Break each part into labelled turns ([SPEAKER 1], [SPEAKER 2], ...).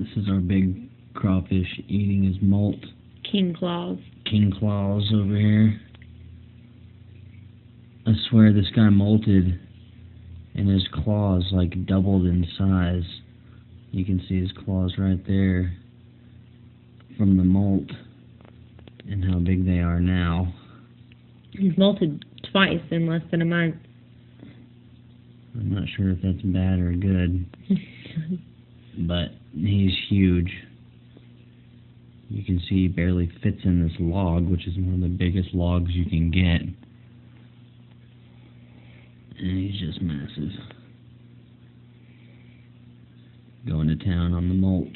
[SPEAKER 1] This is our big crawfish eating his molt.
[SPEAKER 2] King claws.
[SPEAKER 1] King claws over here. I swear this guy molted and his claws like doubled in size. You can see his claws right there from the molt and how big they are now.
[SPEAKER 2] He's molted twice in less than a month.
[SPEAKER 1] I'm not sure if that's bad or good, but he's huge. You can see he barely fits in this log, which is one of the biggest logs you can get. And he's just massive. Going to town on the molt.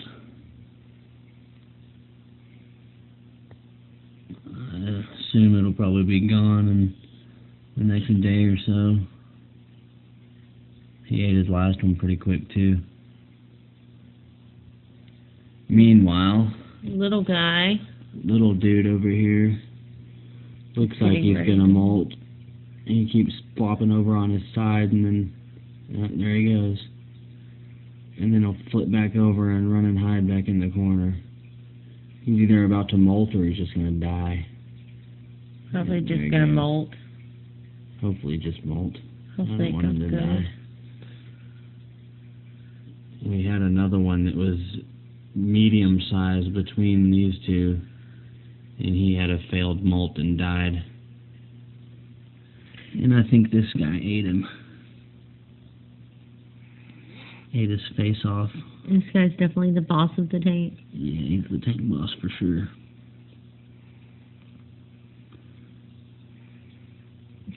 [SPEAKER 1] I assume it'll probably be gone in the next day or so. He ate his last one pretty quick too. Meanwhile,
[SPEAKER 2] Little guy.
[SPEAKER 1] little dude over here looks like he's gonna molt. And he keeps flopping over on his side, and then there he goes. And then he'll flip back over and run and hide back in the corner. He's either about to molt or he's just gonna die.
[SPEAKER 2] Probably just gonna molt.
[SPEAKER 1] Hopefully just molt.
[SPEAKER 2] Hopefully
[SPEAKER 1] I don't want him to die. We had another one that was medium size between these two, and he had a failed molt and died. And I think this guy ate him. Ate his face off.
[SPEAKER 2] This guy's definitely the boss of the tank.
[SPEAKER 1] Yeah, he's the tank boss for sure.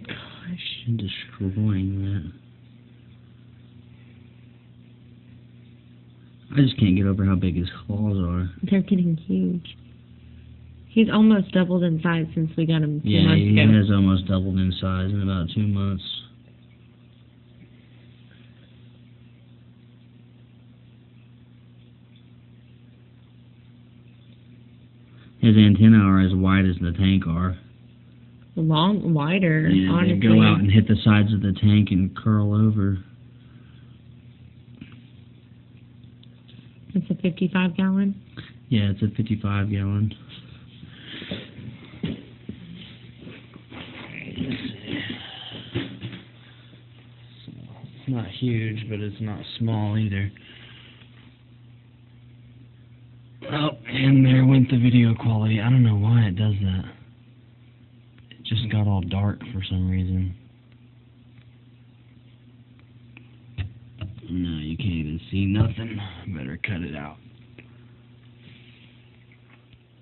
[SPEAKER 2] Gosh.
[SPEAKER 1] And destroying that. I just can't get over how big his claws are.
[SPEAKER 2] They're getting huge. He's almost doubled in size since we got him 2
[SPEAKER 1] Yeah,
[SPEAKER 2] months
[SPEAKER 1] he
[SPEAKER 2] ago.
[SPEAKER 1] has almost doubled in size in about 2 months. His antennae are as wide as the tank are.
[SPEAKER 2] Wider,
[SPEAKER 1] Yeah,
[SPEAKER 2] honestly.
[SPEAKER 1] they go out and hit the sides of the tank and curl over.
[SPEAKER 2] It's a 55-gallon.
[SPEAKER 1] Yeah, it's a 55-gallon. It's not huge, but it's not small either. Oh, and there went the video quality. I don't know why it does that. It just got all dark for some reason. No, you can't even see nothing. Better cut it out.